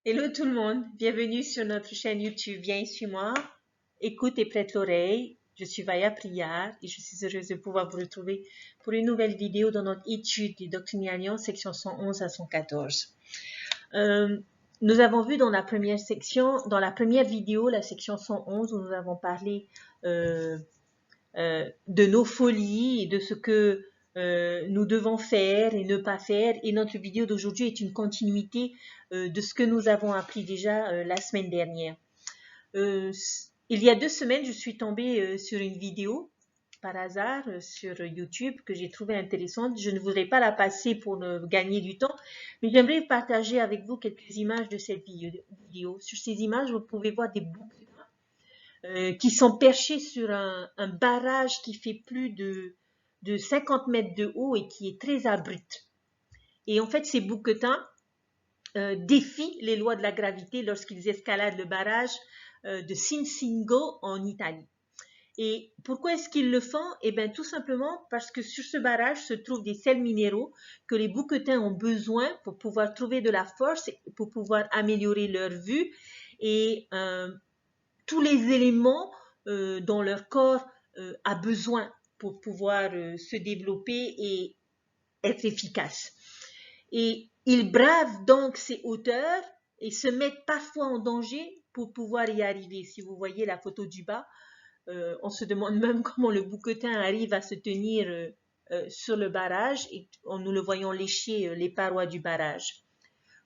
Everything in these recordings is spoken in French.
Hello tout le monde, bienvenue sur notre chaîne YouTube Viens et suis-moi. Écoute et prête l'oreille. Je suis Vaya Priyar et je suis heureuse de pouvoir vous retrouver pour une nouvelle vidéo dans notre étude du Doctrine et Alliance, section 111 à 114. Nous avons vu dans la première section, dans la première vidéo, la section 111, où nous avons parlé de nos folies et de ce que nous devons faire et ne pas faire. Et notre vidéo d'aujourd'hui est une continuité de ce que nous avons appris déjà la semaine dernière. Il y a 2 semaines, je suis tombée sur une vidéo par hasard sur YouTube que j'ai trouvée intéressante. Je ne voudrais pas la passer pour gagner du temps, mais j'aimerais partager avec vous quelques images de cette vidéo. Sur ces images, vous pouvez voir des bouquets qui sont perchés sur un barrage qui fait plus de 50 mètres de haut et qui est très abrupt. Et en fait, ces bouquetins défient les lois de la gravité lorsqu'ils escaladent le barrage de Cincingo en Italie. Et pourquoi est-ce qu'ils le font? Eh bien, tout simplement parce que sur ce barrage se trouvent des sels minéraux que les bouquetins ont besoin pour pouvoir trouver de la force, pour pouvoir améliorer leur vue et tous les éléments dont leur corps a besoin pour pouvoir se développer et être efficace. Et ils bravent donc ces hauteurs et se mettent parfois en danger pour pouvoir y arriver. Si vous voyez la photo du bas, on se demande même comment le bouquetin arrive à se tenir sur le barrage et nous le voyons lécher les parois du barrage.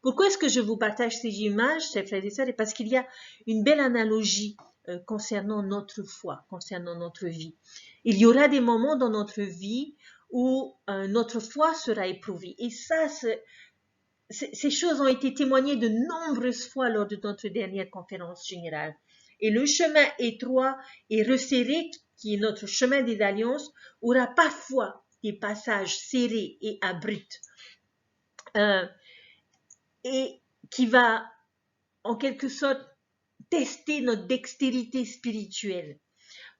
Pourquoi est-ce que je vous partage ces images, chers frères et sœurs? Et parce qu'il y a une belle analogie concernant notre foi, concernant notre vie. Il y aura des moments dans notre vie où notre foi sera éprouvée. Et ça, ces choses ont été témoignées de nombreuses fois lors de notre dernière conférence générale. Et le chemin étroit et resserré, qui est notre chemin des alliances, aura parfois des passages serrés et abrupts. Et qui va, en quelque sorte, tester notre dextérité spirituelle.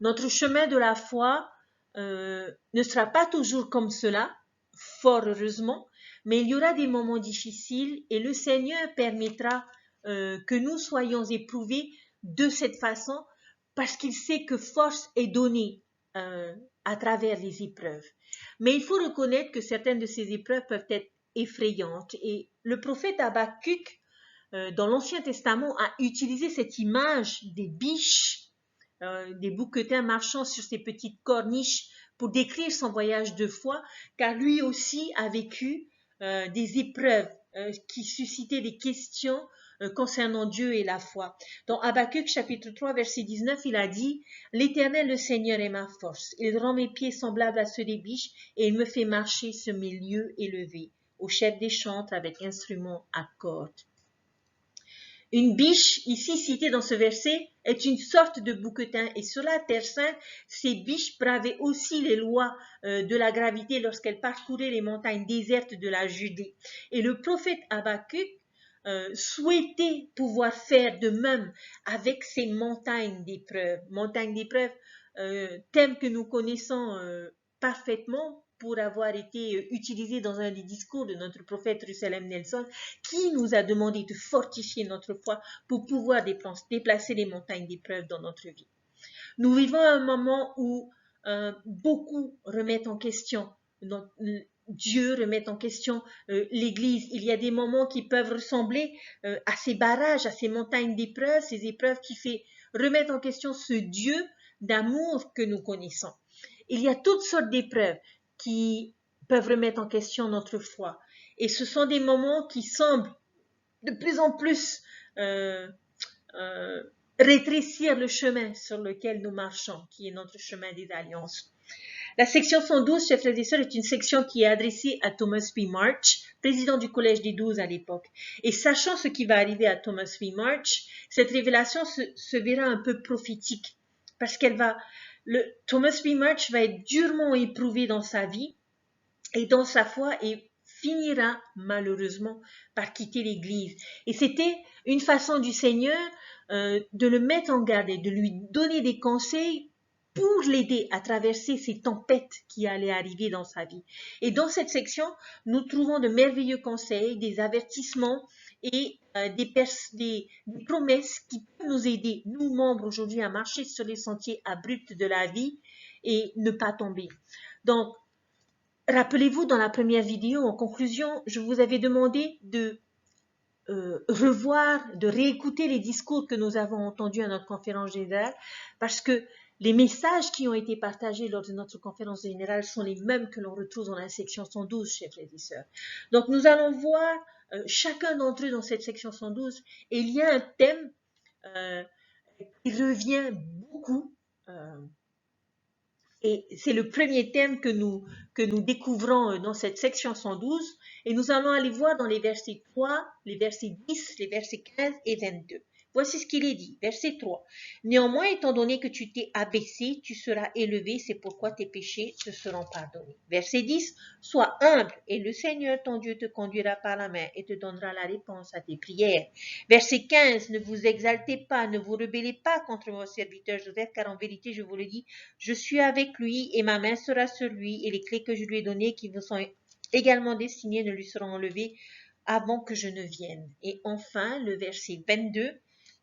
Notre chemin de la foi ne sera pas toujours comme cela, fort heureusement, mais il y aura des moments difficiles et le Seigneur permettra que nous soyons éprouvés de cette façon parce qu'il sait que force est donnée à travers les épreuves. Mais il faut reconnaître que certaines de ces épreuves peuvent être effrayantes et le prophète Habakkuk dans l'Ancien Testament a utilisé cette image des biches, des bouquetins marchant sur ces petites corniches pour décrire son voyage de foi, car lui aussi a vécu des épreuves qui suscitaient des questions concernant Dieu et la foi. Dans Habakkuk chapitre 3 verset 19, il a dit « L'Éternel le Seigneur est ma force, il rend mes pieds semblables à ceux des biches et il me fait marcher sur mes lieux élevés, au chef des chantres avec instruments à cordes. » Une biche, ici citée dans ce verset, est une sorte de bouquetin et sur la terre sainte, ces biches bravaient aussi les lois de la gravité lorsqu'elles parcouraient les montagnes désertes de la Judée. Et le prophète Habakkuk souhaitait pouvoir faire de même avec ces montagnes d'épreuves. Montagnes d'épreuves, thème que nous connaissons parfaitement pour avoir été utilisé dans un des discours de notre prophète Russell M. Nelson, qui nous a demandé de fortifier notre foi pour pouvoir déplacer les montagnes d'épreuves dans notre vie. Nous vivons un moment où beaucoup remettent en question Dieu, remettent en question l'Église. Il y a des moments qui peuvent ressembler à ces barrages, à ces montagnes d'épreuves, ces épreuves qui remettent en question ce Dieu d'amour que nous connaissons. Il y a toutes sortes d'épreuves qui peuvent remettre en question notre foi. Et ce sont des moments qui semblent de plus en plus rétrécir le chemin sur lequel nous marchons, qui est notre chemin des alliances. La section 112, chers frères et sœurs, est une section qui est adressée à Thomas B. March, président du Collège des 12 à l'époque. Et sachant ce qui va arriver à Thomas B. March, cette révélation se verra un peu prophétique, parce Thomas B. March va être durement éprouvé dans sa vie et dans sa foi et finira malheureusement par quitter l'Église. Et c'était une façon du Seigneur de le mettre en garde et de lui donner des conseils pour l'aider à traverser ces tempêtes qui allaient arriver dans sa vie. Et dans cette section, nous trouvons de merveilleux conseils, des avertissements et des promesses qui peuvent nous aider, nous membres aujourd'hui, à marcher sur les sentiers abrupts de la vie et ne pas tomber. Donc, rappelez-vous, dans la première vidéo, en conclusion, je vous avais demandé de revoir, de réécouter les discours que nous avons entendus à notre conférence générale, parce que les messages qui ont été partagés lors de notre conférence générale sont les mêmes que l'on retrouve dans la section 112, chers frères et sœurs. Donc, nous allons voir chacun d'entre eux dans cette section 112, et il y a un thème qui revient beaucoup, et c'est le premier thème que nous découvrons dans cette section 112, et nous allons aller voir dans les versets 3, les versets 10, les versets 15 et 22. Voici ce qu'il est dit, verset 3. Néanmoins, étant donné que tu t'es abaissé, tu seras élevé, c'est pourquoi tes péchés te seront pardonnés. Verset 10. Sois humble, et le Seigneur ton Dieu te conduira par la main et te donnera la réponse à tes prières. Verset 15. Ne vous exaltez pas, ne vous rebellez pas contre mon serviteur Joseph, car en vérité, je vous le dis, je suis avec lui, et ma main sera sur lui, et les clés que je lui ai données, qui vous sont également destinées, ne lui seront enlevées avant que je ne vienne. Et enfin, le verset 22.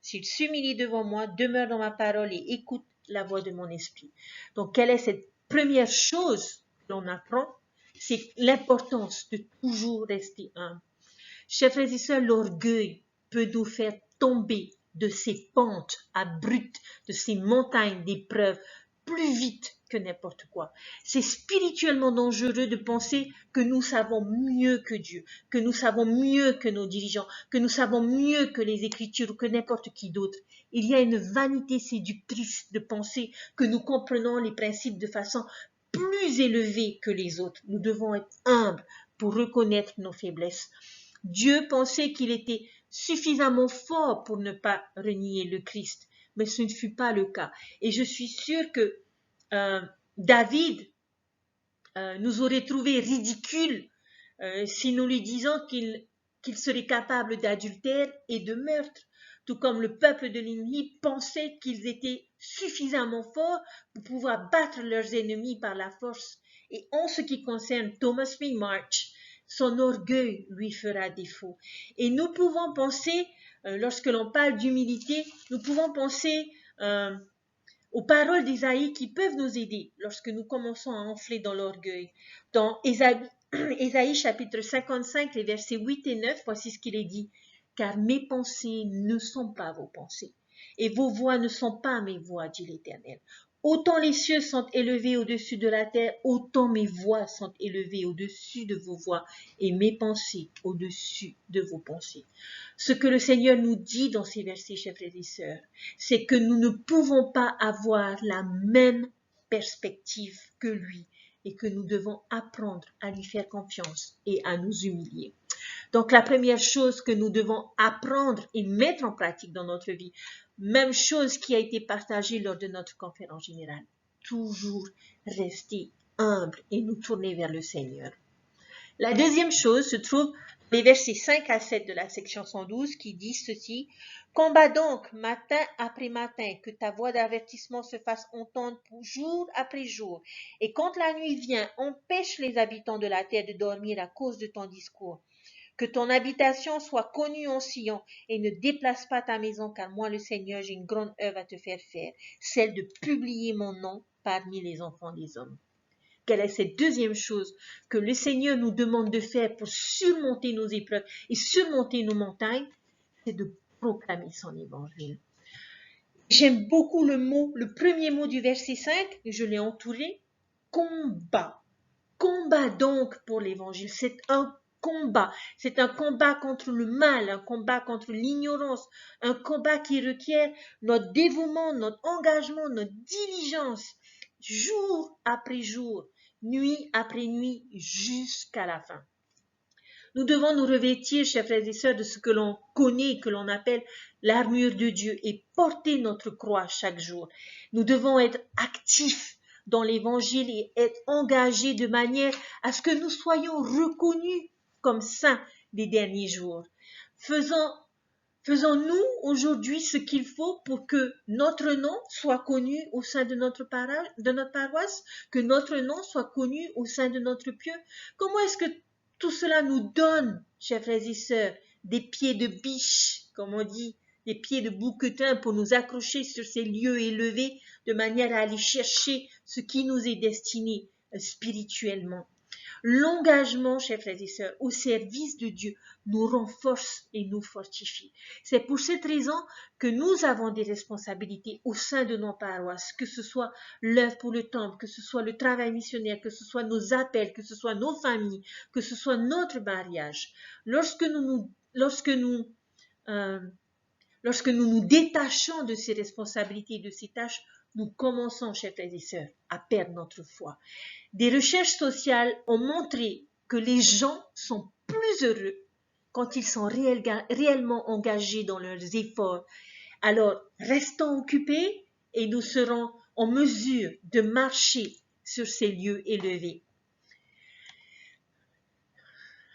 S'il s'humilie devant moi, demeure dans ma parole et écoute la voix de mon esprit. Donc, quelle est cette première chose que l'on apprend? C'est l'importance de toujours rester humble. Chers frères et sœurs, l'orgueil peut nous faire tomber de ces pentes abruptes, de ces montagnes d'épreuves, plus vite que n'importe quoi. C'est spirituellement dangereux de penser que nous savons mieux que Dieu, que nous savons mieux que nos dirigeants, que nous savons mieux que les Écritures ou que n'importe qui d'autre. Il y a une vanité séductrice de penser que nous comprenons les principes de façon plus élevée que les autres. Nous devons être humbles pour reconnaître nos faiblesses. Dieu pensait qu'il était suffisamment fort pour ne pas renier le Christ, mais ce ne fut pas le cas. Et je suis sûre que David nous aurait trouvé ridicule si nous lui disons qu'il serait capable d'adultère et de meurtre, tout comme le peuple de l'ennemi pensait qu'ils étaient suffisamment forts pour pouvoir battre leurs ennemis par la force. Et en ce qui concerne Thomas B. March, son orgueil lui fera défaut. Et nous pouvons penser, lorsque l'on parle d'humilité, nous pouvons penser aux paroles d'Ésaïe qui peuvent nous aider lorsque nous commençons à enfler dans l'orgueil. Dans Ésaïe chapitre 55, les versets 8 et 9, voici ce qu'il est dit. Car mes pensées ne sont pas vos pensées, et vos voix ne sont pas mes voix, dit l'Éternel. Autant les cieux sont élevés au-dessus de la terre, autant mes voix sont élevées au-dessus de vos voix et mes pensées au-dessus de vos pensées. Ce que le Seigneur nous dit dans ces versets, chers frères et sœurs, c'est que nous ne pouvons pas avoir la même perspective que lui et que nous devons apprendre à lui faire confiance et à nous humilier. Donc, la première chose que nous devons apprendre et mettre en pratique dans notre vie, même chose qui a été partagée lors de notre conférence générale, toujours rester humble et nous tourner vers le Seigneur. La deuxième chose se trouve dans les versets 5 à 7 de la section 112 qui disent ceci. Combat donc matin après matin, que ta voix d'avertissement se fasse entendre jour après jour. Et quand la nuit vient, empêche les habitants de la terre de dormir à cause de ton discours. Que ton habitation soit connue en Sion et ne déplace pas ta maison, car moi, le Seigneur, j'ai une grande œuvre à te faire faire, celle de publier mon nom parmi les enfants des hommes. Quelle est cette deuxième chose que le Seigneur nous demande de faire pour surmonter nos épreuves et surmonter nos montagnes? C'est de proclamer son évangile. J'aime beaucoup le premier mot du verset 5, je l'ai entouré, combat. Combat donc pour l'évangile. C'est un combat. C'est un combat contre le mal, un combat contre l'ignorance, un combat qui requiert notre dévouement, notre engagement, notre diligence, jour après jour, nuit après nuit, jusqu'à la fin. Nous devons nous revêtir, chers frères et sœurs, de ce que l'on connaît, que l'on appelle l'armure de Dieu et porter notre croix chaque jour. Nous devons être actifs dans l'évangile et être engagés de manière à ce que nous soyons reconnus comme saints des derniers jours. Faisons-nous aujourd'hui ce qu'il faut pour que notre nom soit connu au sein de notre paroisse, que notre nom soit connu au sein de notre pieu? Comment est-ce que tout cela nous donne, chers frères et sœurs, des pieds de biche, comme on dit, des pieds de bouquetin pour nous accrocher sur ces lieux élevés de manière à aller chercher ce qui nous est destiné spirituellement. L'engagement, chers frères et sœurs, au service de Dieu nous renforce et nous fortifie. C'est pour cette raison que nous avons des responsabilités au sein de nos paroisses, que ce soit l'œuvre pour le temple, que ce soit le travail missionnaire, que ce soit nos appels, que ce soit nos familles, que ce soit notre mariage. Lorsque nous nous détachons de ces responsabilités et de ces tâches, nous commençons, chers frères et sœurs, à perdre notre foi. Des recherches sociales ont montré que les gens sont plus heureux quand ils sont réellement engagés dans leurs efforts. Alors, restons occupés et nous serons en mesure de marcher sur ces lieux élevés.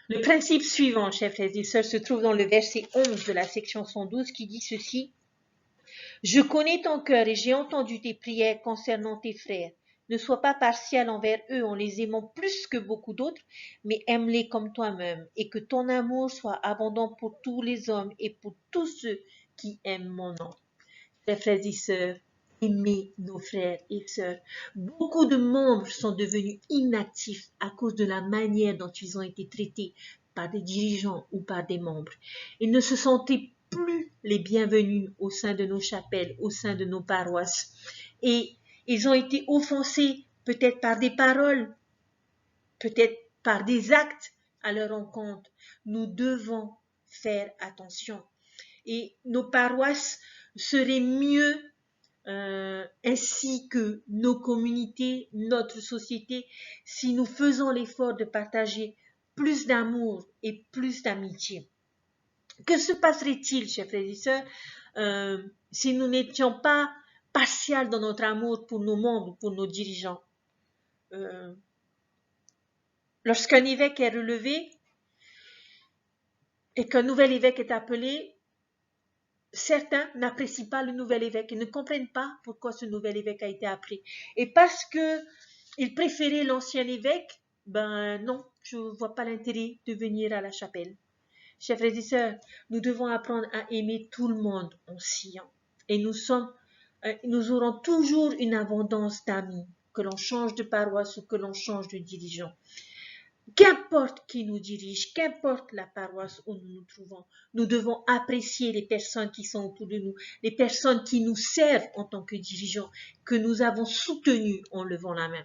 Le principe suivant, chers frères et sœurs, se trouve dans le verset 11 de la section 112 qui dit ceci. « Je connais ton cœur et j'ai entendu tes prières concernant tes frères. Ne sois pas partial envers eux en les aimant plus que beaucoup d'autres, mais aime-les comme toi-même, et que ton amour soit abondant pour tous les hommes et pour tous ceux qui aiment mon nom. » Chers frères et sœurs, aimez nos frères et sœurs. Beaucoup de membres sont devenus inactifs à cause de la manière dont ils ont été traités par des dirigeants ou par des membres. Ils ne se sentaient plus les bienvenus au sein de nos chapelles, au sein de nos paroisses. Et ils ont été offensés peut-être par des paroles, peut-être par des actes à leur encontre. Nous devons faire attention. Et nos paroisses seraient mieux ainsi que nos communautés, notre société, si nous faisons l'effort de partager plus d'amour et plus d'amitié. Que se passerait-il, chers frères et sœurs, si nous n'étions pas partials dans notre amour pour nos membres, pour nos dirigeants? Lorsqu'un évêque est relevé et qu'un nouvel évêque est appelé, certains n'apprécient pas le nouvel évêque et ne comprennent pas pourquoi ce nouvel évêque a été appelé. Et parce qu'ils préféraient l'ancien évêque, ben non, je ne vois pas l'intérêt de venir à la chapelle. Chers frères et sœurs, nous devons apprendre à aimer tout le monde en sciant. Et nous aurons toujours une abondance d'amis, que l'on change de paroisse ou que l'on change de dirigeant. Qu'importe qui nous dirige, qu'importe la paroisse où nous nous trouvons, nous devons apprécier les personnes qui sont autour de nous, les personnes qui nous servent en tant que dirigeants, que nous avons soutenus en levant la main.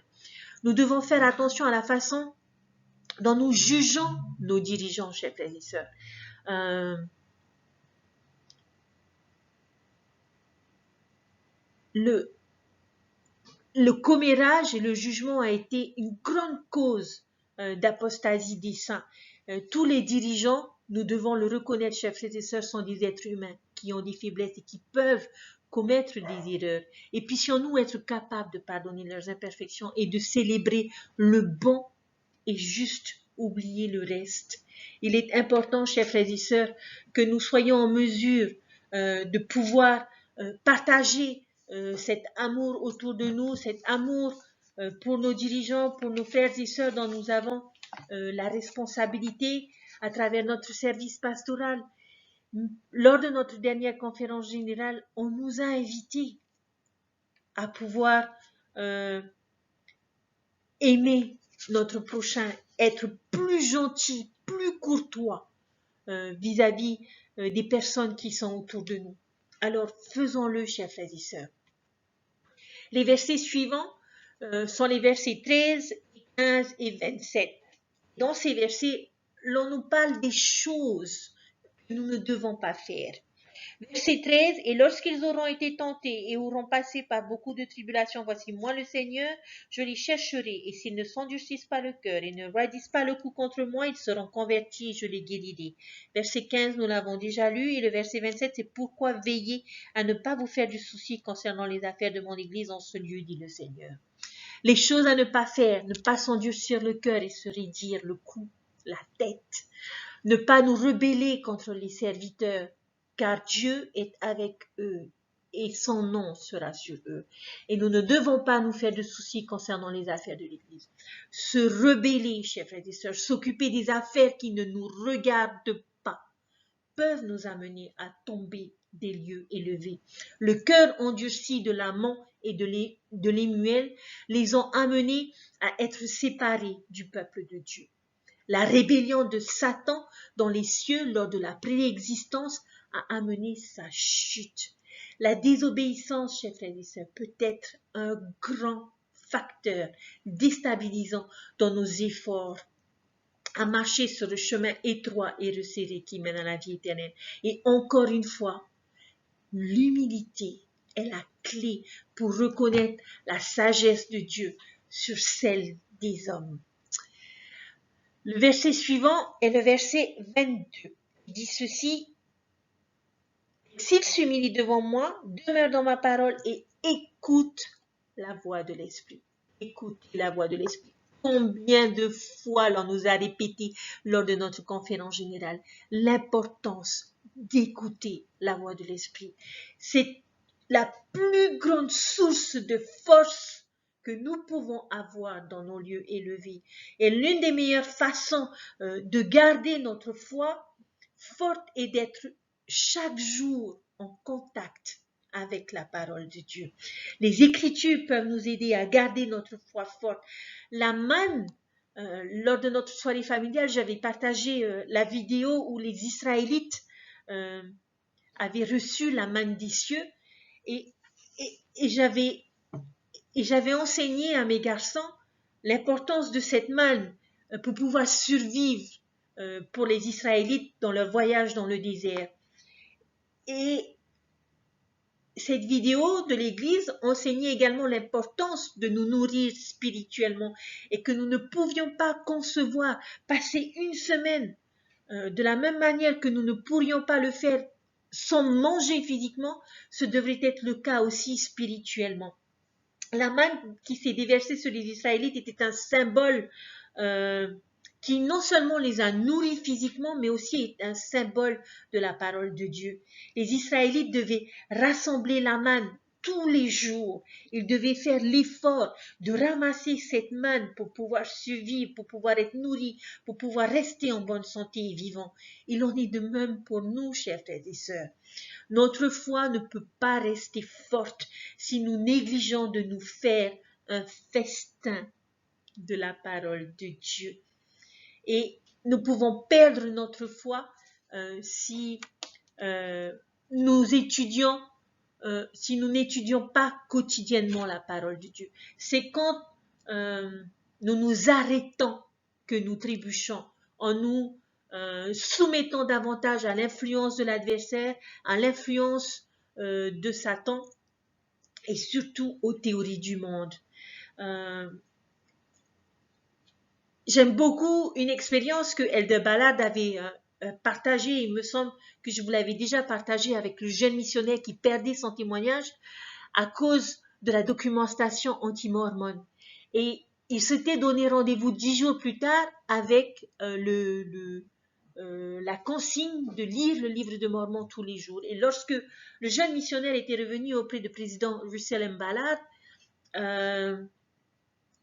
Nous devons faire attention à la façon dont nous jugeons nos dirigeants, chers frères et sœurs. Le commérage et le jugement a été une grande cause d'apostasie des saints. Tous les dirigeants, nous devons le reconnaître, chers frères et sœurs, sont des êtres humains qui ont des faiblesses et qui peuvent commettre des erreurs. Et puissions-nous être capables de pardonner leurs imperfections et de célébrer le bon et juste, oublier le reste. Il est important, chers frères et sœurs, que nous soyons en mesure de pouvoir partager cet amour autour de nous, cet amour pour nos dirigeants, pour nos frères et sœurs dont nous avons la responsabilité à travers notre service pastoral. Lors de notre dernière conférence générale, on nous a invités à pouvoir aimer notre prochain, être plus gentil, plus courtois vis-à-vis des personnes qui sont autour de nous. Alors faisons-le, chers frères et sœurs. Les versets suivants sont les versets 13, 15 et 27. Dans ces versets, l'on nous parle des choses que nous ne devons pas faire. Verset 13, « Et lorsqu'ils auront été tentés et auront passé par beaucoup de tribulations, voici moi le Seigneur, je les chercherai, et s'ils ne s'endurcissent pas le cœur et ne raidissent pas le cou contre moi, ils seront convertis et je les guérirai. » Verset 15, nous l'avons déjà lu, et le verset 27, c'est « Pourquoi veillez à ne pas vous faire du souci concernant les affaires de mon Église en ce lieu, dit le Seigneur. » Les choses à ne pas faire, ne pas s'endurcir le cœur et se raidir le cou, la tête, ne pas nous rebeller contre les serviteurs, car Dieu est avec eux et son nom sera sur eux. Et nous ne devons pas nous faire de soucis concernant les affaires de l'Église. Se rebeller, chers frères et sœurs, s'occuper des affaires qui ne nous regardent pas, peuvent nous amener à tomber des lieux élevés. Le cœur endurci de l'amant et de l'Émuel les ont amenés à être séparés du peuple de Dieu. La rébellion de Satan dans les cieux lors de la préexistence a amené sa chute. La désobéissance, chers frères et sœurs, peut être un grand facteur déstabilisant dans nos efforts à marcher sur le chemin étroit et resserré qui mène à la vie éternelle. Et encore une fois, l'humilité est la clé pour reconnaître la sagesse de Dieu sur celle des hommes. Le verset suivant est le verset 22. Il dit ceci: s'il s'humilie devant moi, demeure dans ma parole et écoute la voix de l'Esprit. Écoute la voix de l'Esprit. Combien de fois l'on nous a répété lors de notre conférence générale l'importance d'écouter la voix de l'Esprit. C'est la plus grande source de force que nous pouvons avoir dans nos lieux élevés. Et l'une des meilleures façons de garder notre foi forte est d'être chaque jour en contact avec la parole de Dieu. Les Écritures peuvent nous aider à garder notre foi forte. La manne, lors de notre soirée familiale, j'avais partagé la vidéo où les Israélites avaient reçu la manne des cieux et j'avais enseigné à mes garçons l'importance de cette manne pour pouvoir survivre pour les Israélites dans leur voyage dans le désert. Et cette vidéo de l'Église enseignait également l'importance de nous nourrir spirituellement et que nous ne pouvions pas concevoir passer une semaine de la même manière que nous ne pourrions pas le faire sans manger physiquement, ce devrait être le cas aussi spirituellement. La manne qui s'est déversée sur les Israélites était un symbole qui non seulement les a nourris physiquement, mais aussi est un symbole de la parole de Dieu. Les Israélites devaient rassembler la manne tous les jours. Ils devaient faire l'effort de ramasser cette manne pour pouvoir survivre, pour pouvoir être nourris, pour pouvoir rester en bonne santé et vivants. Il en est de même pour nous, chers frères et sœurs. Notre foi ne peut pas rester forte si nous négligeons de nous faire un festin de la parole de Dieu. Et nous pouvons perdre notre foi si nous n'étudions pas quotidiennement la parole de Dieu. C'est quand nous nous arrêtons que nous trébuchons, en nous soumettant davantage à l'influence de l'adversaire, à l'influence de Satan et surtout aux théories du monde. J'aime beaucoup une expérience que Elder Ballard avait partagée. Il me semble que je vous l'avais déjà partagée avec le jeune missionnaire qui perdait son témoignage à cause de la documentation anti-mormone. Et il s'était donné rendez-vous 10 jours plus tard avec la consigne de lire le livre de Mormon tous les jours. Et lorsque le jeune missionnaire était revenu auprès du président Russell M. Ballard,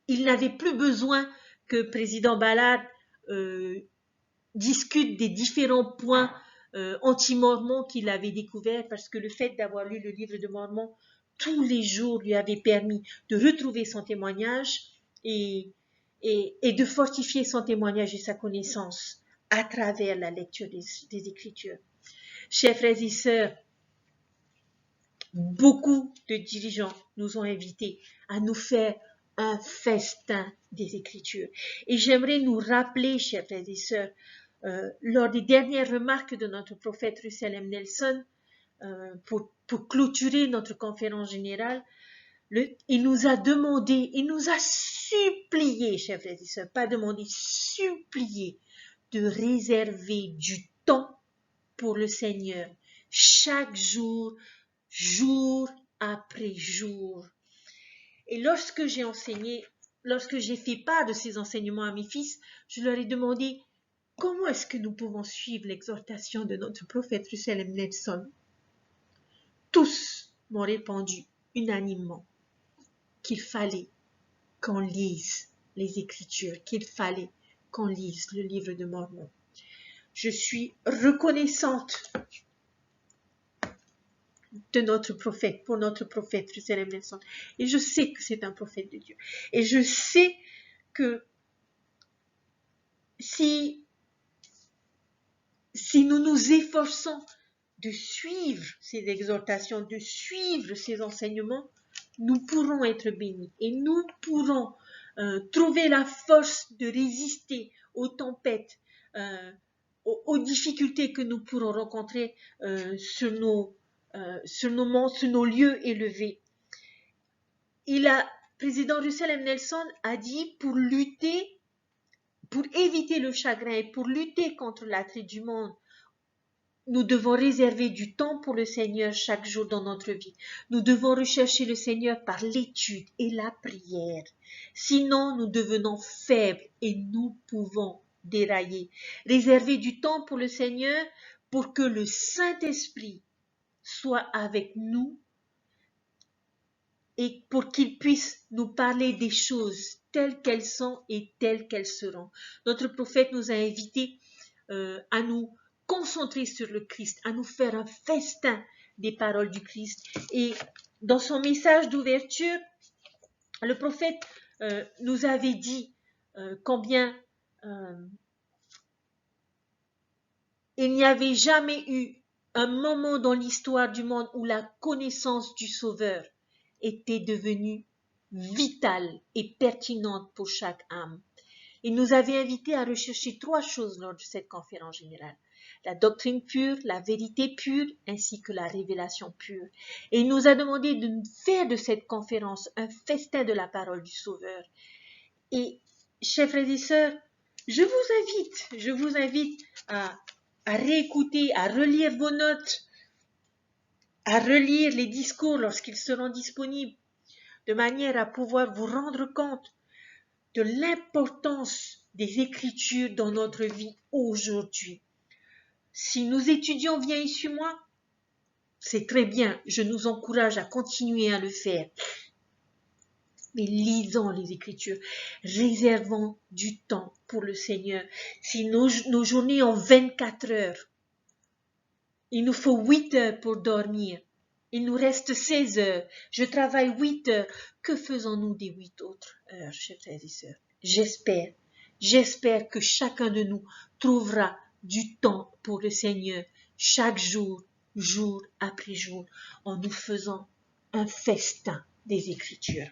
il n'avait plus besoin que président Ballard discute des différents points anti-mormons qu'il avait découverts, parce que le fait d'avoir lu le livre de Mormon tous les jours lui avait permis de retrouver son témoignage et de fortifier son témoignage et sa connaissance à travers la lecture des Écritures. Chers frères et sœurs, beaucoup de dirigeants nous ont invités à nous faire un festin des Écritures. Et j'aimerais nous rappeler, chers frères et sœurs, lors des dernières remarques de notre prophète Russell M. Nelson, pour clôturer notre conférence générale, il nous a demandé, il nous a supplié, chers frères et sœurs, pas demandé, supplié de réserver du temps pour le Seigneur, chaque jour, jour après jour. Et lorsque j'ai enseigné, lorsque j'ai fait part de ces enseignements à mes fils, je leur ai demandé comment est-ce que nous pouvons suivre l'exhortation de notre prophète Russell M. Nelson. Tous m'ont répondu unanimement qu'il fallait qu'on lise les Écritures, qu'il fallait qu'on lise le livre de Mormon. Je suis reconnaissante de notre prophète, pour notre prophète, Russell M. Nelson. Et je sais que c'est un prophète de Dieu. Et je sais que si nous nous efforçons de suivre ces exhortations, de suivre ces enseignements, nous pourrons être bénis et nous pourrons trouver la force de résister aux tempêtes, aux difficultés que nous pourrons rencontrer sur nos lieux élevés. Président Russell M. Nelson a dit pour éviter le chagrin et pour lutter contre l'attrait du monde, nous devons réserver du temps pour le Seigneur chaque jour dans notre vie. Nous devons rechercher le Seigneur par l'étude et la prière. Sinon, nous devenons faibles et nous pouvons dérailler. Réserver du temps pour le Seigneur pour que le Saint-Esprit soit avec nous et pour qu'il puisse nous parler des choses telles qu'elles sont et telles qu'elles seront. Notre prophète nous a invités à nous concentrer sur le Christ, à nous faire un festin des paroles du Christ. Et dans son message d'ouverture, le prophète nous avait dit combien il n'y avait jamais eu un moment dans l'histoire du monde où la connaissance du Sauveur était devenue vitale et pertinente pour chaque âme. Il nous avait invités à rechercher 3 choses lors de cette conférence générale. La doctrine pure, la vérité pure, ainsi que la révélation pure. Et il nous a demandé de faire de cette conférence un festin de la parole du Sauveur. Et, chers frères et sœurs, je vous invite à réécouter, à relire vos notes, à relire les discours lorsqu'ils seront disponibles, de manière à pouvoir vous rendre compte de l'importance des Écritures dans notre vie aujourd'hui. Si nous étudions Viens et suis-moi, c'est très bien, je nous encourage à continuer à le faire. Mais lisons les Écritures, réservons du temps pour le Seigneur. Si nos journées ont 24 heures, il nous faut 8 heures pour dormir. Il nous reste 16 heures. Je travaille 8 heures. Que faisons-nous des 8 autres heures, chers frères et sœurs? J'espère que chacun de nous trouvera du temps pour le Seigneur chaque jour, jour après jour, en nous faisant un festin des Écritures.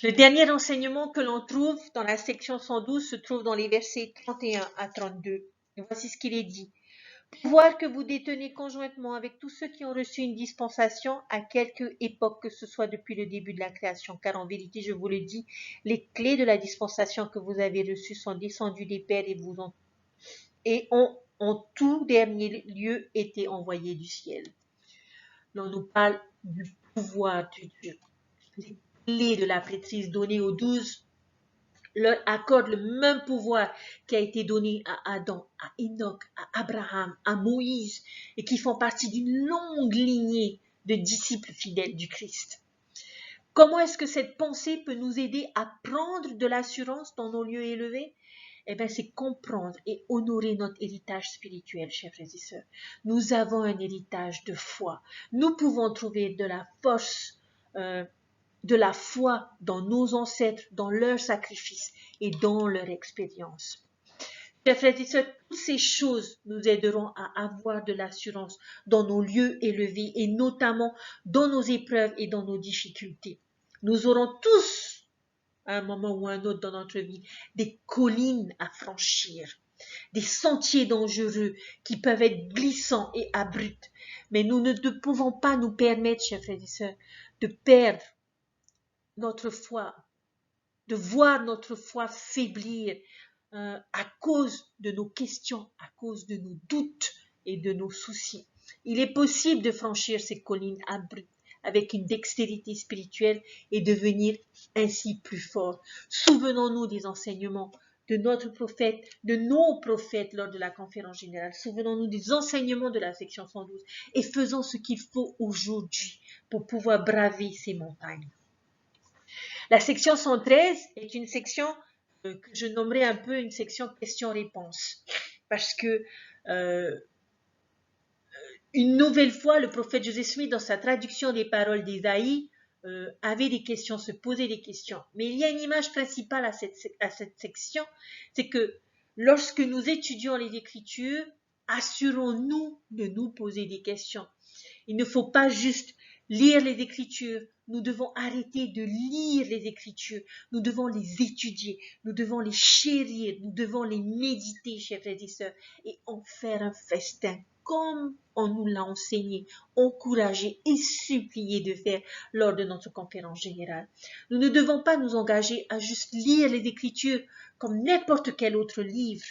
Le dernier enseignement que l'on trouve dans la section 112 se trouve dans les versets 31 à 32. Et voici ce qu'il est dit. Pouvoir que vous détenez conjointement avec tous ceux qui ont reçu une dispensation à quelque époque que ce soit depuis le début de la création. Car en vérité, je vous le dis, les clés de la dispensation que vous avez reçues sont descendues des pères et ont en tout dernier lieu été envoyées du ciel. Là, on nous parle du pouvoir de Dieu. Les clés de la prêtrise données aux 12 leur accorde le même pouvoir qui a été donné à Adam, à Enoch, à Abraham, à Moïse, et qui font partie d'une longue lignée de disciples fidèles du Christ. Comment est-ce que cette pensée peut nous aider à prendre de l'assurance dans nos lieux élevés? Eh bien, c'est comprendre et honorer notre héritage spirituel, chers frères et sœurs. Nous avons un héritage de foi. Nous pouvons trouver de la force, de la foi dans nos ancêtres, dans leurs sacrifices et dans leur expérience. Chers frères et sœurs, toutes ces choses nous aideront à avoir de l'assurance dans nos lieux élevés et notamment dans nos épreuves et dans nos difficultés. Nous aurons tous, à un moment ou à un autre dans notre vie, des collines à franchir, des sentiers dangereux qui peuvent être glissants et abrupts. Mais nous ne pouvons pas nous permettre, chers frères et sœurs, de perdre notre foi, de voir notre foi faiblir à cause de nos questions, à cause de nos doutes et de nos soucis. Il est possible de franchir ces collines abruptes avec une dextérité spirituelle et devenir ainsi plus fort. Souvenons-nous des enseignements de notre prophète, de nos prophètes lors de la conférence générale. Souvenons-nous des enseignements de la section 112 et faisons ce qu'il faut aujourd'hui pour pouvoir braver ces montagnes. La section 113 est une section que je nommerai un peu une section questions-réponses. Parce que une nouvelle fois, le prophète Joseph Smith, dans sa traduction des paroles d'Ésaïe, avait des questions, se posait des questions. Mais il y a une image principale à cette section, c'est que lorsque nous étudions les Écritures, assurons-nous de nous poser des questions. Il ne faut pas juste lire les Écritures. Nous devons arrêter de lire les Écritures. Nous devons les étudier. Nous devons les chérir. Nous devons les méditer, chers frères et sœurs, et en faire un festin comme on nous l'a enseigné, encouragé et supplié de faire lors de notre conférence générale. Nous ne devons pas nous engager à juste lire les Écritures comme n'importe quel autre livre.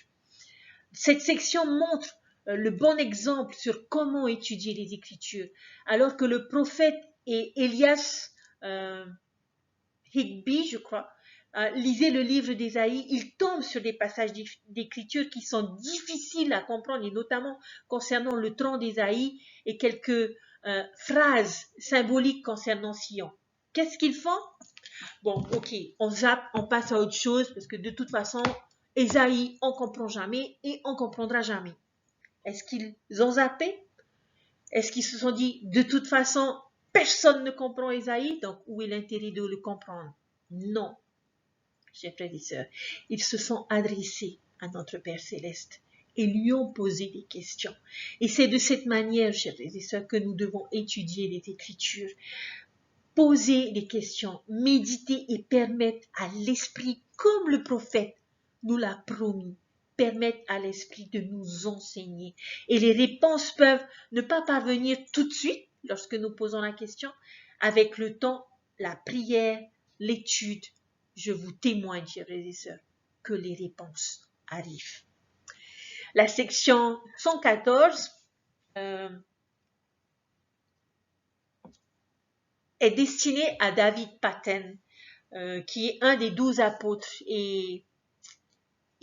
Cette section montre le bon exemple sur comment étudier les Écritures, alors que le prophète et Elias Higby, je crois, lisait le livre d'Ésaïe, il tombe sur des passages d'écriture qui sont difficiles à comprendre, et notamment concernant le tronc d'Ésaïe et quelques phrases symboliques concernant Sion. Qu'est-ce qu'ils font? Bon, ok, on zappe, on passe à autre chose, parce que de toute façon, Ésaïe, on comprend jamais et on comprendra jamais. Est-ce qu'ils ont zappé? Est-ce qu'ils se sont dit, de toute façon, personne ne comprend Ésaïe, donc où est l'intérêt de le comprendre? Non, chers frères et sœurs, ils se sont adressés à notre Père Céleste et lui ont posé des questions. Et c'est de cette manière, chers frères et sœurs, que nous devons étudier les Écritures, poser des questions, méditer et permettre à l'Esprit, comme le prophète nous l'a promis, permettre à l'Esprit de nous enseigner. Et les réponses peuvent ne pas parvenir tout de suite lorsque nous posons la question. Avec le temps, la prière, l'étude, je vous témoigne, chers frères et sœurs, que les réponses arrivent. La section 114 est destinée à David Patten, qui est un des 12 apôtres. Et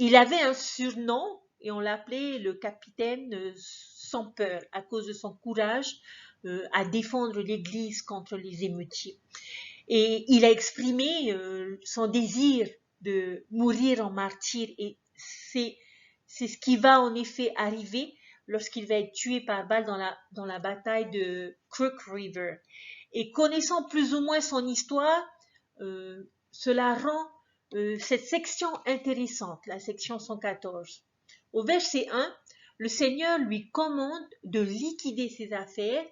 il avait un surnom et on l'appelait le capitaine sans peur à cause de son courage à défendre l'Église contre les émeutiers. Et il a exprimé son désir de mourir en martyr, et c'est ce qui va en effet arriver lorsqu'il va être tué par balle dans la bataille de Crook River. Et connaissant plus ou moins son histoire, cela rend cette section intéressante, la section 114. Au verset 1, le Seigneur lui commande de liquider ses affaires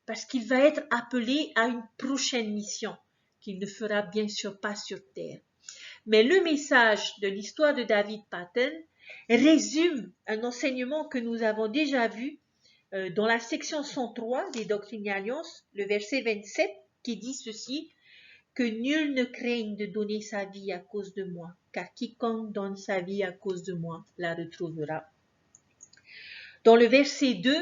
parce qu'il va être appelé à une prochaine mission qu'il ne fera bien sûr pas sur terre. Mais le message de l'histoire de David Patten résume un enseignement que nous avons déjà vu dans la section 103 des Doctrines et Alliances, le verset 27, qui dit ceci: que nul ne craigne de donner sa vie à cause de moi, car quiconque donne sa vie à cause de moi la retrouvera. Dans le verset 2,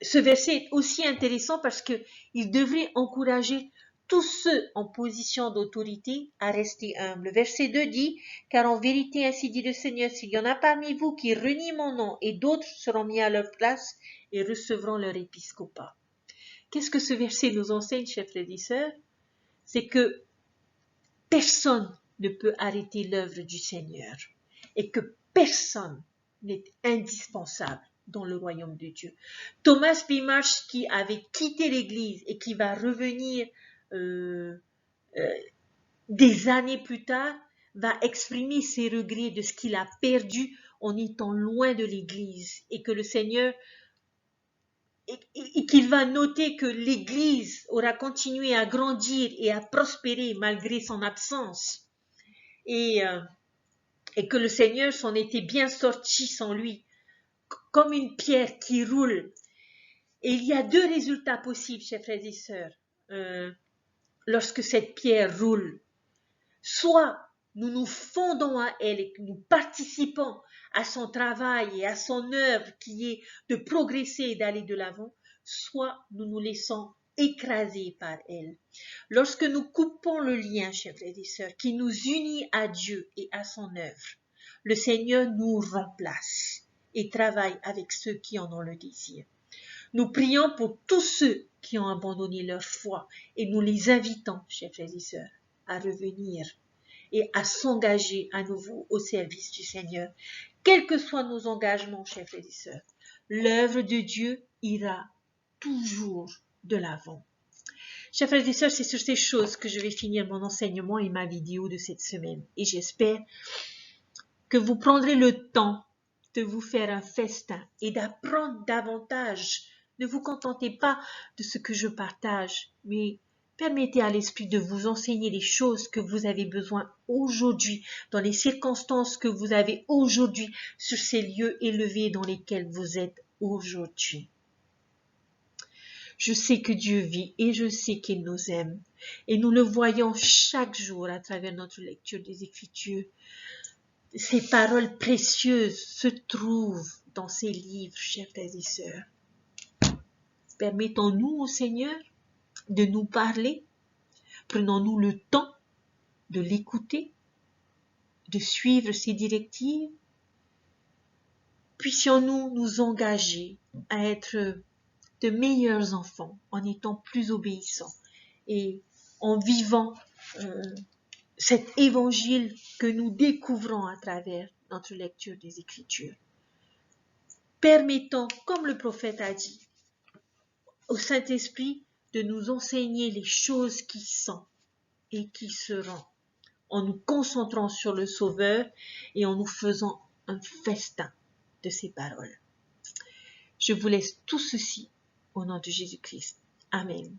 ce verset est aussi intéressant parce qu'il devrait encourager tous ceux en position d'autorité à rester humbles. Le verset 2 dit, car en vérité ainsi dit le Seigneur, s'il y en a parmi vous qui renient mon nom, et d'autres seront mis à leur place et recevront leur épiscopat. Qu'est-ce que ce verset nous enseigne, chers frères et sœurs? C'est que personne ne peut arrêter l'œuvre du Seigneur et que personne n'est indispensable dans le royaume de Dieu. Thomas B. Marsh, qui avait quitté l'Église et qui va revenir des années plus tard, va exprimer ses regrets de ce qu'il a perdu en étant loin de l'Église, et que le Seigneur et qu'il va noter que l'Église aura continué à grandir et à prospérer malgré son absence, et que le Seigneur s'en était bien sorti sans lui, comme une pierre qui roule. Et il y a deux résultats possibles, chers frères et sœurs, lorsque cette pierre roule. Soit nous nous fondons à elle et que nous participons à son travail et à son œuvre qui est de progresser et d'aller de l'avant, soit nous nous laissons écraser par elle. Lorsque nous coupons le lien, chers frères et sœurs, qui nous unit à Dieu et à son œuvre, le Seigneur nous remplace et travaille avec ceux qui en ont le désir. Nous prions pour tous ceux qui ont abandonné leur foi et nous les invitons, chers frères et sœurs, à revenir et à s'engager à nouveau au service du Seigneur. Quels que soient nos engagements, chers frères et sœurs, l'œuvre de Dieu ira toujours de l'avant. Chers frères et sœurs, c'est sur ces choses que je vais finir mon enseignement et ma vidéo de cette semaine. Et j'espère que vous prendrez le temps de vous faire un festin et d'apprendre davantage. Ne vous contentez pas de ce que je partage, mais permettez à l'Esprit de vous enseigner les choses que vous avez besoin aujourd'hui, dans les circonstances que vous avez aujourd'hui, sur ces lieux élevés dans lesquels vous êtes aujourd'hui. Je sais que Dieu vit et je sais qu'il nous aime. Et nous le voyons chaque jour à travers notre lecture des Écritures. Ces paroles précieuses se trouvent dans ces livres, chers frères et sœurs. Permettons-nous au Seigneur de nous parler. Prenons-nous le temps de l'écouter, de suivre ses directives. Puissions-nous nous engager à être de meilleurs enfants en étant plus obéissants et en vivant cet évangile que nous découvrons à travers notre lecture des Écritures. Permettons, comme le prophète a dit, au Saint-Esprit de nous enseigner les choses qui sont et qui seront, en nous concentrant sur le Sauveur et en nous faisant un festin de ses paroles. Je vous laisse tout ceci au nom de Jésus-Christ. Amen.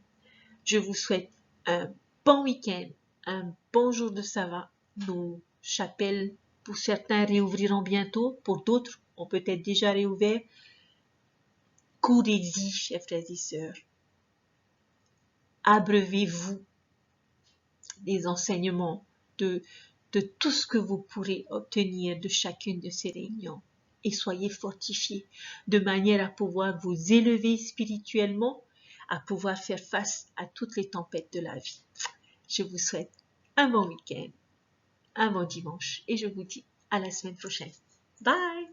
Je vous souhaite un bon week-end, un bon jour de sabbat. Nos chapelles, pour certains, réouvriront bientôt. Pour d'autres, ont peut-être déjà réouvert. Courez-y, chers frères et sœurs. Abreuvez-vous des enseignements, de tout ce que vous pourrez obtenir de chacune de ces réunions. Et soyez fortifiés de manière à pouvoir vous élever spirituellement, à pouvoir faire face à toutes les tempêtes de la vie. Je vous souhaite un bon week-end, un bon dimanche et je vous dis à la semaine prochaine. Bye!